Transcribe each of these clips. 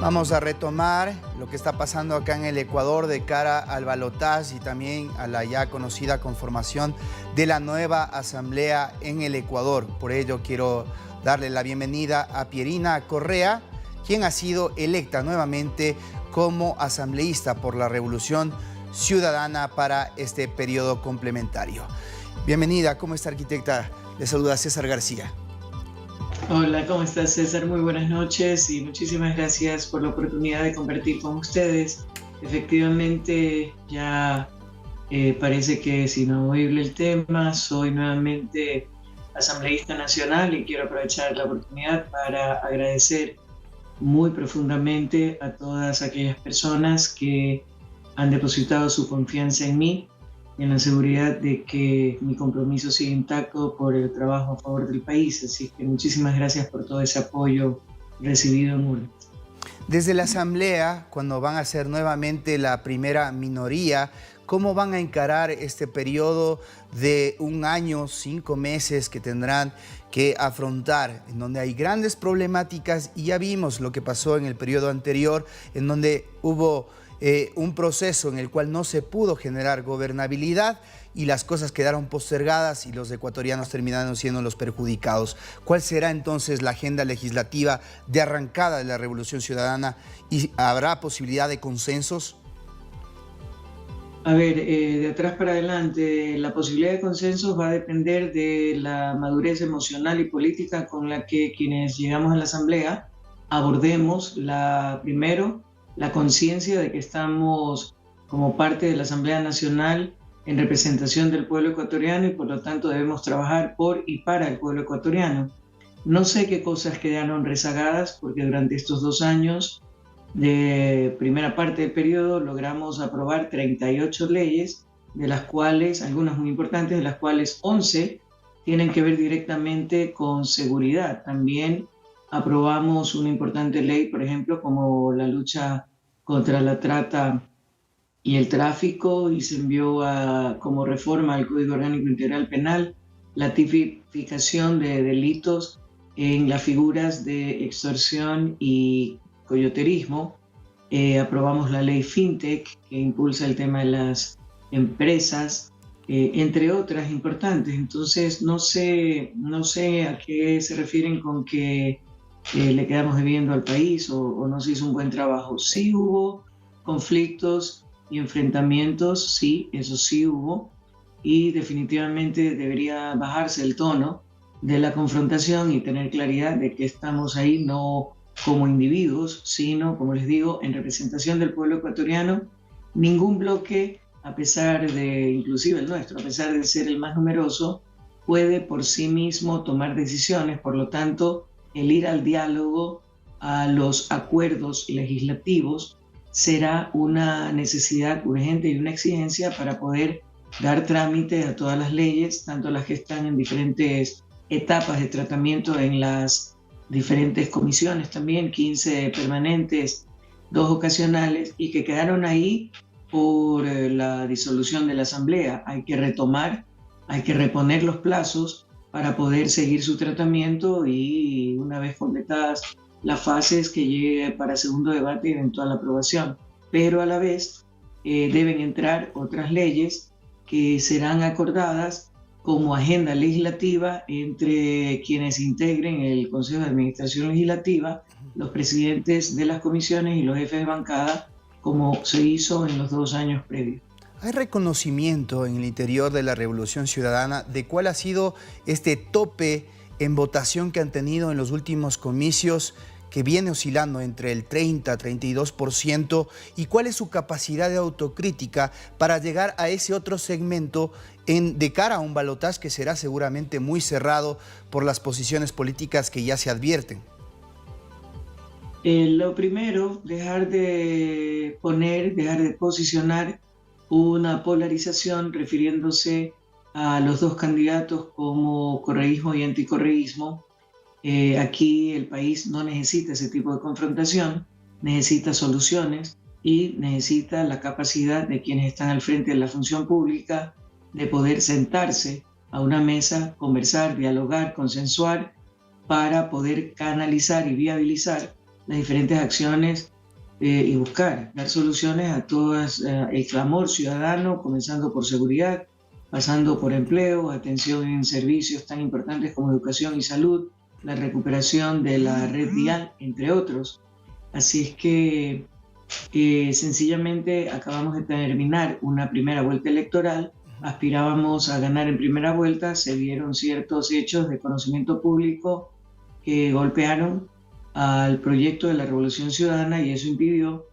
Vamos a retomar lo que está pasando acá en el Ecuador de cara al balotaje y también a la ya conocida conformación de la nueva asamblea en el Ecuador. Por ello quiero darle la bienvenida a Pierina Correa, quien ha sido electa nuevamente como asambleísta por la Revolución Ciudadana para este periodo complementario. Bienvenida, ¿cómo está, arquitecta? Le saluda César García. Hola, ¿cómo estás, César? Muy buenas noches y muchísimas gracias por la oportunidad de compartir con ustedes. Efectivamente, ya parece que es inamovible el tema. Soy nuevamente asambleísta nacional y quiero aprovechar la oportunidad para agradecer muy profundamente a todas aquellas personas que han depositado su confianza en mí, en la seguridad de que mi compromiso sigue intacto por el trabajo a favor del país. Así que muchísimas gracias por todo ese apoyo recibido en urnas. Desde la Asamblea, cuando van a ser nuevamente la primera minoría, ¿cómo van a encarar este periodo de 1 año, 5 meses que tendrán que afrontar, en donde hay grandes problemáticas? Y ya vimos lo que pasó en el periodo anterior, en donde hubo un proceso en el cual no se pudo generar gobernabilidad y las cosas quedaron postergadas y los ecuatorianos terminaron siendo los perjudicados. ¿Cuál será entonces la agenda legislativa de arrancada de la Revolución Ciudadana y habrá posibilidad de consensos? A ver, de atrás para adelante, la posibilidad de consensos va a depender de la madurez emocional y política con la que quienes llegamos a la Asamblea abordemos primero la conciencia de que estamos como parte de la Asamblea Nacional en representación del pueblo ecuatoriano y por lo tanto debemos trabajar por y para el pueblo ecuatoriano. No sé qué cosas quedaron rezagadas porque durante estos 2 años de primera parte del periodo logramos aprobar 38 leyes, de las cuales, algunas muy importantes, de las cuales 11 tienen que ver directamente con seguridad. También aprobamos una importante ley, por ejemplo, como la lucha contra la trata y el tráfico, y se envió como reforma al Código Orgánico Integral Penal la tipificación de delitos en las figuras de extorsión y coyoterismo. Aprobamos la ley FinTech, que impulsa el tema de las empresas, entre otras importantes. Entonces, no sé a qué se refieren con que le quedamos debiendo al país o no se hizo un buen trabajo. Sí hubo conflictos y enfrentamientos, sí, eso sí hubo, y definitivamente debería bajarse el tono de la confrontación y tener claridad de que estamos ahí no como individuos, sino, como les digo, en representación del pueblo ecuatoriano. Ningún bloque, a pesar de, inclusive el nuestro, a pesar de ser el más numeroso, puede por sí mismo tomar decisiones. Por lo tanto, el ir al diálogo, a los acuerdos legislativos, será una necesidad urgente y una exigencia para poder dar trámite a todas las leyes, tanto las que están en diferentes etapas de tratamiento en las diferentes comisiones también, 15 permanentes, 2 ocasionales, y que quedaron ahí por la disolución de la Asamblea. Hay que retomar, hay que reponer los plazos para poder seguir su tratamiento y una vez completadas las fases que llegue para segundo debate y eventual aprobación. Pero a la vez deben entrar otras leyes que serán acordadas como agenda legislativa entre quienes integren el Consejo de Administración Legislativa, los presidentes de las comisiones y los jefes de bancada, como se hizo en los 2 años previos. ¿Hay reconocimiento en el interior de la Revolución Ciudadana de cuál ha sido este tope en votación que han tenido en los últimos comicios, que viene oscilando entre el 30-32%, y cuál es su capacidad de autocrítica para llegar a ese otro segmento de cara a un balotaje que será seguramente muy cerrado por las posiciones políticas que ya se advierten? Lo primero, dejar de posicionar una polarización refiriéndose a los 2 candidatos como correísmo y anticorreísmo. Aquí el país no necesita ese tipo de confrontación, necesita soluciones y necesita la capacidad de quienes están al frente de la función pública de poder sentarse a una mesa, conversar, dialogar, consensuar para poder canalizar y viabilizar las diferentes acciones y buscar, dar soluciones a todas, el clamor ciudadano, comenzando por seguridad, pasando por empleo, atención en servicios tan importantes como educación y salud, la recuperación de la red vial, entre otros. Así es que sencillamente acabamos de terminar una primera vuelta electoral, aspirábamos a ganar en primera vuelta, se dieron ciertos hechos de conocimiento público que golpearon al proyecto de la Revolución Ciudadana y eso impidió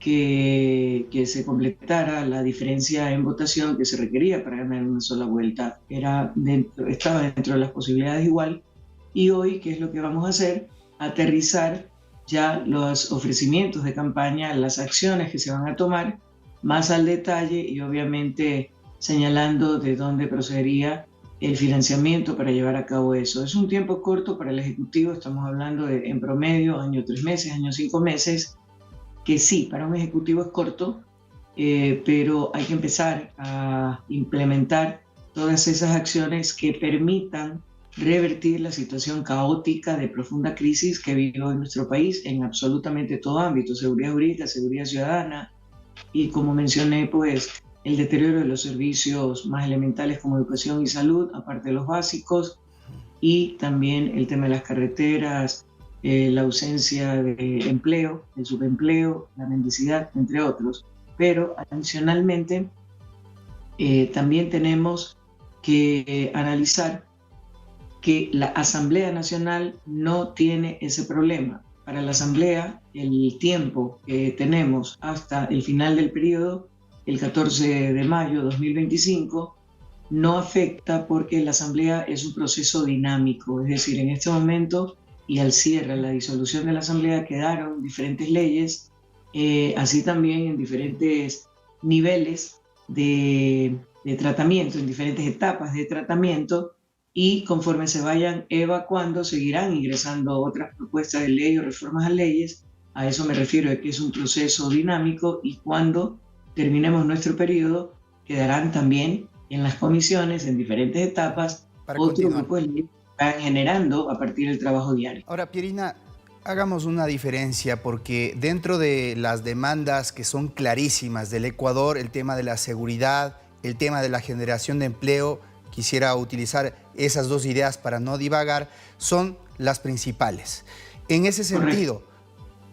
que se completara la diferencia en votación que se requería para ganar una sola vuelta. Estaba dentro de las posibilidades igual y hoy, ¿qué es lo que vamos a hacer? Aterrizar ya los ofrecimientos de campaña, las acciones que se van a tomar más al detalle y obviamente señalando de dónde procedería el financiamiento para llevar a cabo eso. Es un tiempo corto para el Ejecutivo, estamos hablando de en promedio año 3 meses, año 5 meses, que sí, para un Ejecutivo es corto, pero hay que empezar a implementar todas esas acciones que permitan revertir la situación caótica de profunda crisis que vive hoy nuestro país en absolutamente todo ámbito, seguridad jurídica, seguridad ciudadana y como mencioné, pues el deterioro de los servicios más elementales como educación y salud, aparte de los básicos, y también el tema de las carreteras, la ausencia de empleo, el subempleo, la mendicidad, entre otros. Pero adicionalmente, también tenemos que analizar que la Asamblea Nacional no tiene ese problema. Para la Asamblea, el tiempo que tenemos hasta el final del periodo, el 14 de mayo de 2025, no afecta porque la Asamblea es un proceso dinámico, es decir, en este momento y al cierre, la disolución de la Asamblea, quedaron diferentes leyes, así también en diferentes niveles de tratamiento, en diferentes etapas de tratamiento, y conforme se vayan evacuando, seguirán ingresando otras propuestas de ley o reformas a leyes. A eso me refiero, de que es un proceso dinámico y cuando terminemos nuestro periodo, quedarán también en las comisiones, en diferentes etapas, otros grupos de leyes que van generando a partir del trabajo diario. Ahora, Pierina, hagamos una diferencia porque dentro de las demandas que son clarísimas del Ecuador, el tema de la seguridad, el tema de la generación de empleo, quisiera utilizar esas dos ideas para no divagar, son las principales. En ese sentido,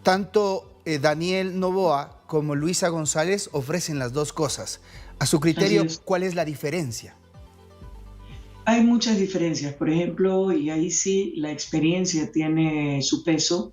tanto Daniel Noboa como Luisa González ofrecen las dos cosas. A su criterio, ¿cuál es la diferencia? Hay muchas diferencias, por ejemplo, y ahí sí la experiencia tiene su peso.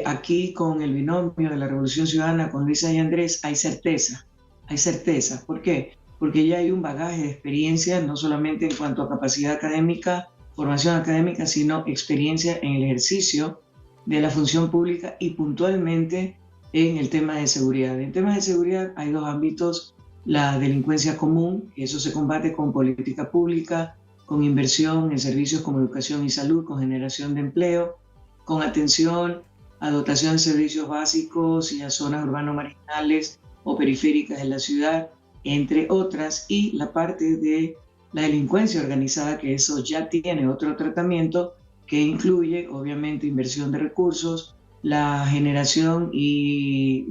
Aquí con el binomio de la Revolución Ciudadana, con Luisa y Andrés, hay certeza. Hay certeza. ¿Por qué? Porque ya hay un bagaje de experiencia, no solamente en cuanto a capacidad académica, formación académica, sino experiencia en el ejercicio de la función pública y puntualmente en el tema de seguridad. En temas de seguridad hay dos ámbitos: la delincuencia común, y eso se combate con política pública, con inversión en servicios como educación y salud, con generación de empleo, con atención a dotación de servicios básicos y a zonas urbano-marginales o periféricas de la ciudad, entre otras, y la parte de la delincuencia organizada, que eso ya tiene otro tratamiento que incluye obviamente inversión de recursos, la generación de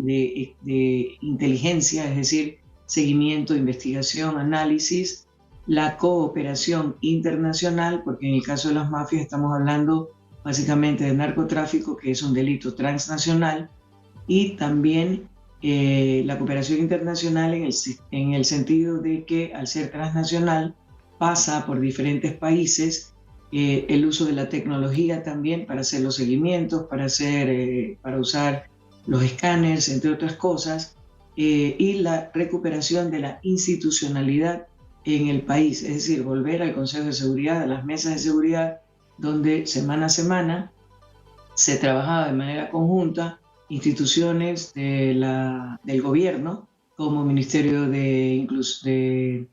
inteligencia, es decir, seguimiento, investigación, análisis, la cooperación internacional, porque en el caso de las mafias estamos hablando básicamente de narcotráfico, que es un delito transnacional, y también la cooperación internacional en el sentido de que al ser transnacional pasa por diferentes países, el uso de la tecnología también para hacer los seguimientos, para usar los escáneres, entre otras cosas, y la recuperación de la institucionalidad en el país, es decir, volver al Consejo de Seguridad, a las mesas de seguridad, donde semana a semana se trabajaba de manera conjunta instituciones del gobierno, como Ministerio del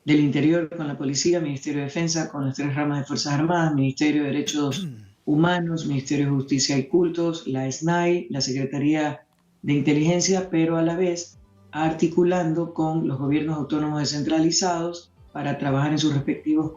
Interior con la Policía, Ministerio de Defensa con las 3 ramas de Fuerzas Armadas, Ministerio de Derechos Humanos, Ministerio de Justicia y Cultos, la SNAI, la Secretaría de Inteligencia, pero a la vez articulando con los gobiernos autónomos descentralizados para trabajar en sus respectivos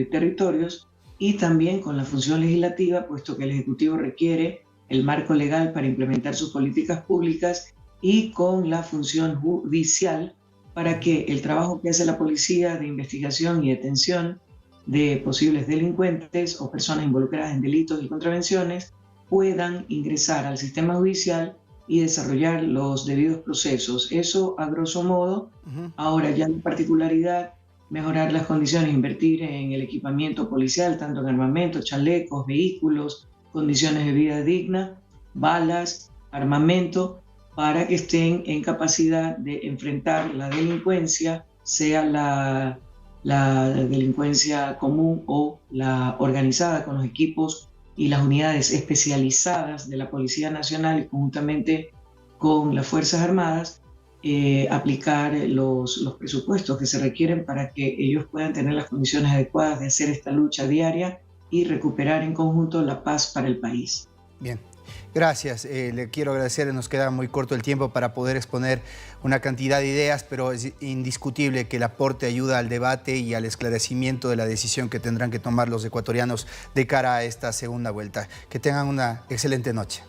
territorios y también con la función legislativa, puesto que el Ejecutivo requiere el marco legal para implementar sus políticas públicas y con la función judicial para que el trabajo que hace la policía de investigación y detención de posibles delincuentes o personas involucradas en delitos y contravenciones puedan ingresar al sistema judicial y desarrollar los debidos procesos. Eso a grosso modo. Ahora ya en particularidad, mejorar las condiciones, invertir en el equipamiento policial, tanto en armamento, chalecos, vehículos, condiciones de vida digna, balas, armamento, para que estén en capacidad de enfrentar la delincuencia, sea la delincuencia común o la organizada, con los equipos y las unidades especializadas de la Policía Nacional y conjuntamente con las Fuerzas Armadas, aplicar los presupuestos que se requieren para que ellos puedan tener las condiciones adecuadas de hacer esta lucha diaria y recuperar en conjunto la paz para el país. Bien, gracias. Le quiero agradecer, nos queda muy corto el tiempo para poder exponer una cantidad de ideas, pero es indiscutible que el aporte ayuda al debate y al esclarecimiento de la decisión que tendrán que tomar los ecuatorianos de cara a esta segunda vuelta. Que tengan una excelente noche.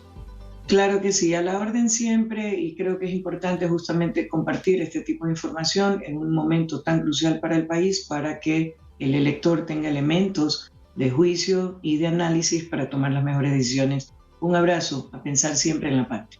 Claro que sí, a la orden siempre, y creo que es importante justamente compartir este tipo de información en un momento tan crucial para el país para que el elector tenga elementos de juicio y de análisis para tomar las mejores decisiones. Un abrazo, a pensar siempre en la patria.